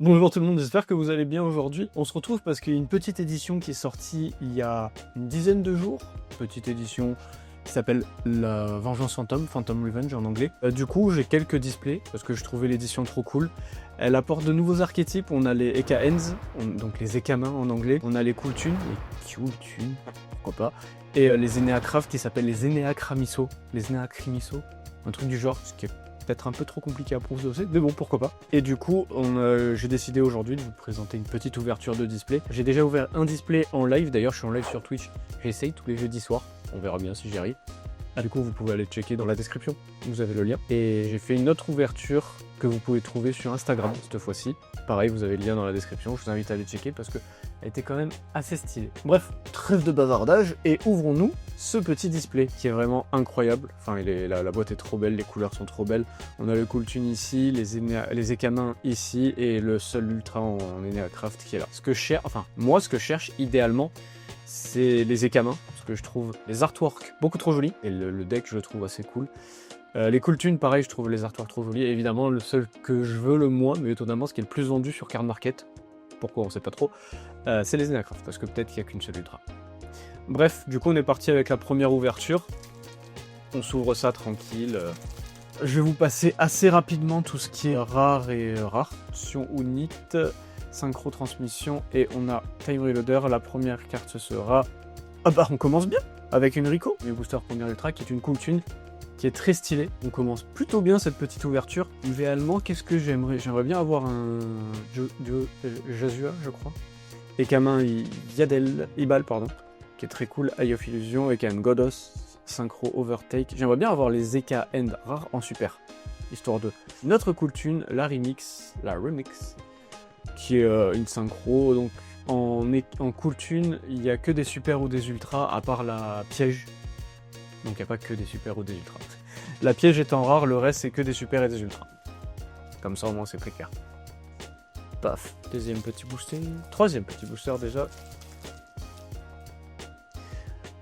Bonjour tout le monde, j'espère que vous allez bien aujourd'hui. On se retrouve parce qu'il y a une petite édition qui est sortie il y a une dizaine de jours. Petite édition qui s'appelle La Vengeance Phantom, Phantom Revenge en anglais. Du coup, j'ai quelques displays parce que je trouvais l'édition trop cool. Elle apporte de nouveaux archétypes. On a les Eka Hands, donc les Eka mains en anglais. On a les Cooltunes, les Cooltunes, pourquoi pas. Et les Eneacraft qui s'appellent les Eneakramiso. Les Eneakramiso, un truc du genre, ce qui est peut-être un peu trop compliqué à prononcer, mais bon, pourquoi pas. Et du coup, j'ai décidé aujourd'hui de vous présenter une petite ouverture de display. J'ai déjà ouvert un display en live, d'ailleurs je suis en live sur Twitch, j'essaye tous les jeudis soirs, on verra bien si j'y arrive. Du coup, vous pouvez aller checker dans la description, vous avez le lien. Et j'ai fait une autre ouverture que vous pouvez trouver sur Instagram cette fois-ci. Pareil, vous avez le lien dans la description, je vous invite à aller checker parce que elle était quand même assez stylée. Bref, trêve de bavardage et ouvrons-nous ce petit display qui est vraiment incroyable. Enfin, la boîte est trop belle, les couleurs sont trop belles. On a le Cooltune ici, les Ekamains ici et le seul Ultra en Eneacraft qui est là. Moi, ce que je cherche idéalement, c'est les Ekamains, parce que je trouve les artworks beaucoup trop jolis, et le deck je le trouve assez cool. Les Cooltunes, pareil, je trouve les artworks trop jolis. Et évidemment, le seul que je veux le moins, mais étonnamment, ce qui est le plus vendu sur Card Market, pourquoi on sait pas trop, c'est les Eneacraft, parce que peut-être qu'il n'y a qu'une seule Ultra. Bref, du coup on est parti avec la première ouverture. On s'ouvre ça tranquille. Je vais vous passer assez rapidement tout ce qui est rare et rare. Option Unit, synchro transmission et on a Time Reloader. La première carte ce sera... Ah bah on commence bien avec une Rico, mes booster première ultra qui est une Cooltune qui est très stylée. On commence plutôt bien cette petite ouverture. Idéalement, qu'est-ce que j'aimerais? J'aimerais bien avoir un Jasua, je crois. Et Kamin Ibal, pardon, qui est très cool. Eye of Illusion et quand même Godos, Synchro Overtake. J'aimerais bien avoir les Eka End rares en super, histoire de. Notre Cooltune, la Remix, qui est une synchro. Donc en Cooltune, il n'y a que des super ou des ultras, à part la piège. Donc il n'y a pas que des super ou des ultras. La piège étant rare, le reste c'est que des super et des ultras. Comme ça au moins c'est très clair. Paf, deuxième petit booster, troisième petit booster déjà.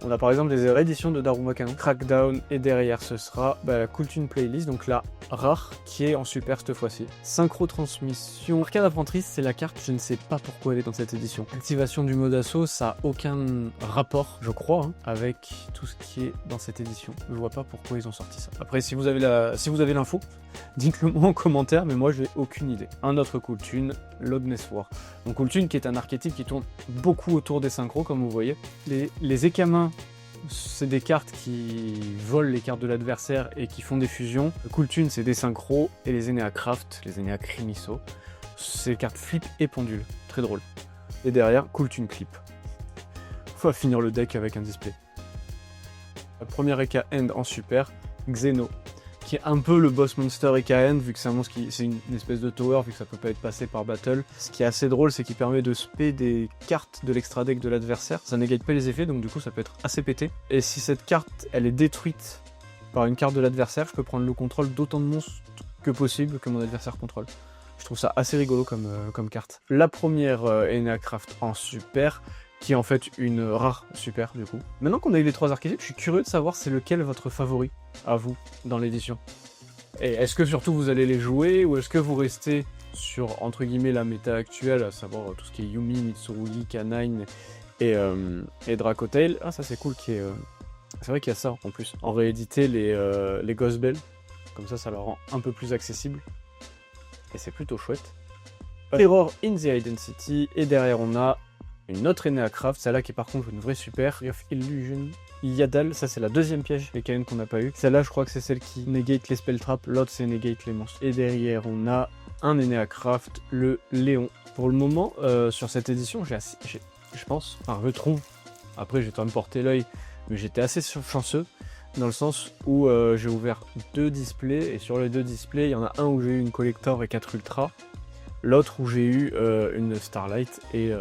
On a par exemple des rééditions de Daruma Kanon, Crackdown, et derrière ce sera la Cooltune Playlist, donc la rare qui est en super cette fois-ci. Synchro transmission. Arcade Apprentice, c'est la carte, je ne sais pas pourquoi elle est dans cette édition. Activation du mode assaut, ça n'a aucun rapport, je crois, avec tout ce qui est dans cette édition. Je vois pas pourquoi ils ont sorti ça. Après, si vous avez l'info, dites-le moi en commentaire, mais moi j'ai aucune idée. Un autre Cooltune, Loudness War. Donc Cooltune qui est un archétype qui tourne beaucoup autour des synchros, comme vous voyez. Les Ekamains, c'est des cartes qui volent les cartes de l'adversaire et qui font des fusions. Cooltune, c'est des synchros. Et les Eneacraft, les Eneakrimiso, c'est des cartes flip et pendule. Très drôle. Et derrière, Cooltune Clip. On va finir le deck avec un display. La première Eka End en super, Xeno, qui est un peu le boss monster Eka End, vu que c'est un monstre c'est une espèce de tower, vu que ça peut pas être passé par battle. Ce qui est assez drôle, c'est qu'il permet de spé des cartes de l'extra deck de l'adversaire. Ça négate pas les effets, donc du coup ça peut être assez pété. Et si cette carte, elle est détruite par une carte de l'adversaire, je peux prendre le contrôle d'autant de monstres que possible que mon adversaire contrôle. Je trouve ça assez rigolo comme carte. La première Eneacraft en super, qui est en fait une rare super du coup. Maintenant qu'on a eu les trois archétypes, je suis curieux de savoir c'est lequel votre favori à vous dans l'édition. Et est-ce que surtout vous allez les jouer ou est-ce que vous restez sur entre guillemets la méta actuelle, à savoir tout ce qui est Yumi, Mitsurugi, Canine et Dracotail. Ah ça c'est cool qui est. C'est vrai qu'il y a ça en plus. En réédité les Ghost Bell, comme ça leur rend un peu plus accessible. Et c'est plutôt chouette. Terror in the Hidden City et derrière on a une autre Eneacraft, celle-là qui est par contre une vraie super, Eye of Illusion. Yadal, ça c'est la deuxième piège, les canons qu'on n'a pas eu. Celle-là je crois que c'est celle qui negate les spell traps, l'autre c'est negate les monstres. Et derrière on a un Eneacraft, le Léon. Pour le moment, sur cette édition, je pense, enfin je trouve, après j'ai quand même porté l'œil, mais j'étais assez chanceux, dans le sens où j'ai ouvert 2 displays, et sur les 2 displays, il y en a un où j'ai eu une Collector et 4 Ultra, l'autre où j'ai eu une Starlight et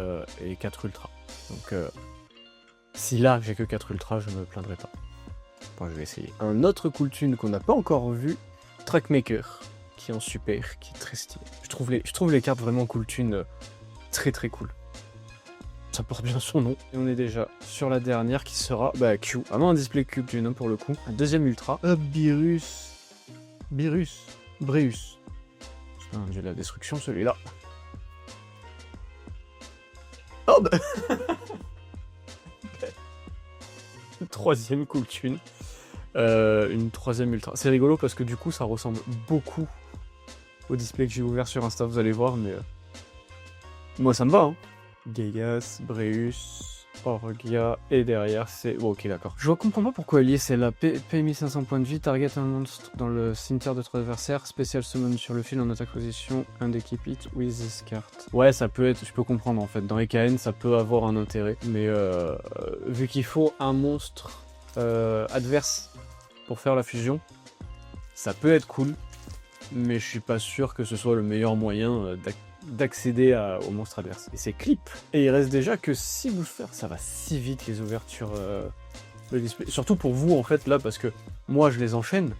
4 Ultra. Donc si là j'ai que 4 Ultra, je me plaindrai pas. Bon, je vais essayer. Un autre Cooltune qu'on n'a pas encore vu, Trackmaker, qui est en super, qui est très stylé. Je trouve les cartes vraiment Cooltune très très cool. Ça porte bien son nom. Et on est déjà sur la dernière qui sera Q. Vraiment un display Cube du nom pour le coup. Un deuxième Ultra. Breus. Putain, j'ai la destruction celui-là. Oh bah troisième Cool Tune. Une troisième ultra. C'est rigolo parce que du coup ça ressemble beaucoup au display que j'ai ouvert sur Insta, vous allez voir, mais moi ça me va, hein. Gaigas, Breus, Orgia, et derrière c'est... Bon, ok, d'accord. Je comprends pas pourquoi elle y est celle-là. Paye 1500 points de vie, target un monstre dans le cimetière de ton adversaire, spécial summon sur le fil en attaque position, and equip it with this card. Ouais, ça peut être, je peux comprendre en fait. Dans EKN, ça peut avoir un intérêt, mais vu qu'il faut un monstre adverse pour faire la fusion, ça peut être cool, mais je suis pas sûr que ce soit le meilleur moyen d'accéder au monstre adverse. Et c'est clip. Et il reste déjà que 6 boosters. Ça va si vite les ouvertures de display. Surtout pour vous en fait là, parce que moi je les enchaîne,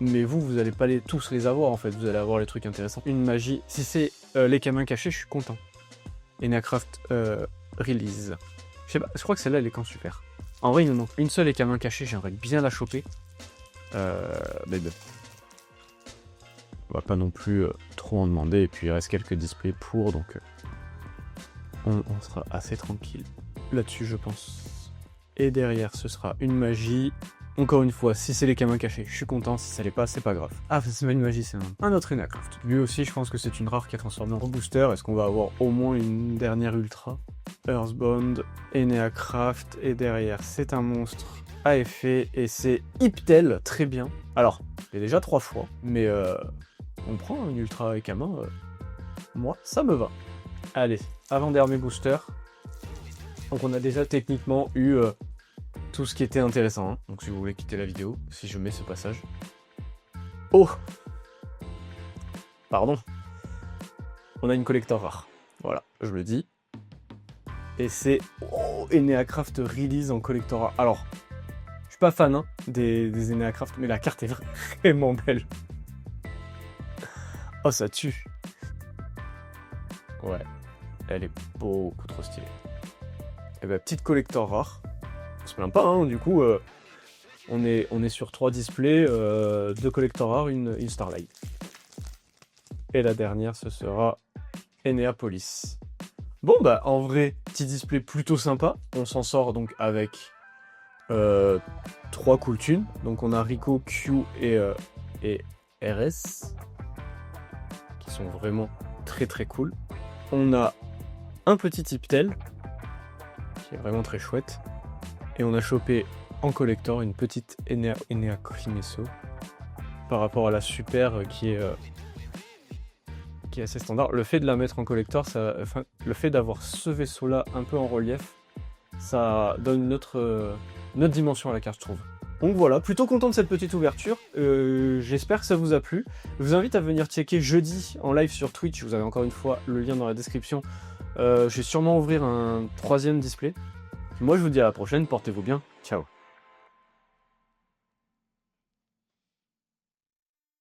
mais vous allez pas tous les avoir en fait. Vous allez avoir les trucs intéressants. Une magie. Si c'est les camins cachés, je suis content. Enneacraft Release. Je sais pas, je crois que celle-là elle est quand super. En vrai non. Une seule camins cachés, j'aimerais bien la choper. Mais bon. On va pas non plus trop en demander, et puis il reste quelques displays pour, donc on sera assez tranquille là-dessus, je pense. Et derrière, ce sera une magie. Encore une fois, si c'est les camins cachés, je suis content. Si ça l'est pas, c'est pas grave. Ah, c'est pas une magie, c'est un autre Enneacraft. Lui aussi, je pense que c'est une rare qui a transformé en booster. Est-ce qu'on va avoir au moins une dernière ultra? Earthbound, Enneacraft, et derrière, c'est un monstre à effet, et c'est Hyptel, très bien. Alors, j'ai déjà 3 fois, mais on prend une ultra avec main, moi, ça me va. Allez, avant-dernier booster. Donc on a déjà techniquement eu tout ce qui était intéressant, hein. Donc si vous voulez quitter la vidéo, si je mets ce passage. Oh! Pardon. On a une collector rare. Voilà, je le dis. Et c'est Enneacraft Release en collector rare. Alors, je suis pas fan hein, des Enneacraft, mais la carte est vraiment belle. Oh, ça tue. Ouais, elle est beaucoup trop stylée. Et bah, petite collector rare. On se plaint pas, hein, du coup, on est sur 3 displays, 2 collector rares, une Starlight. Et la dernière, ce sera Enneapolis. Bon, bah, en vrai, petit display plutôt sympa. On s'en sort donc avec 3 Cool Tunes. Donc, on a Rico, Q et RS. Qui sont vraiment très très cool. On a un petit Hyptel. Qui est vraiment très chouette. Et on a chopé en collector une petite Enneacrimeso. Par rapport à la super qui est assez standard. Le fait de la mettre en collector, le fait d'avoir ce vaisseau-là un peu en relief, ça donne une autre dimension à la carte, je trouve. Donc voilà, plutôt content de cette petite ouverture. J'espère que ça vous a plu. Je vous invite à venir checker jeudi en live sur Twitch. Vous avez encore une fois le lien dans la description. Je vais sûrement ouvrir un 3e display. Moi, je vous dis à la prochaine. Portez-vous bien. Ciao.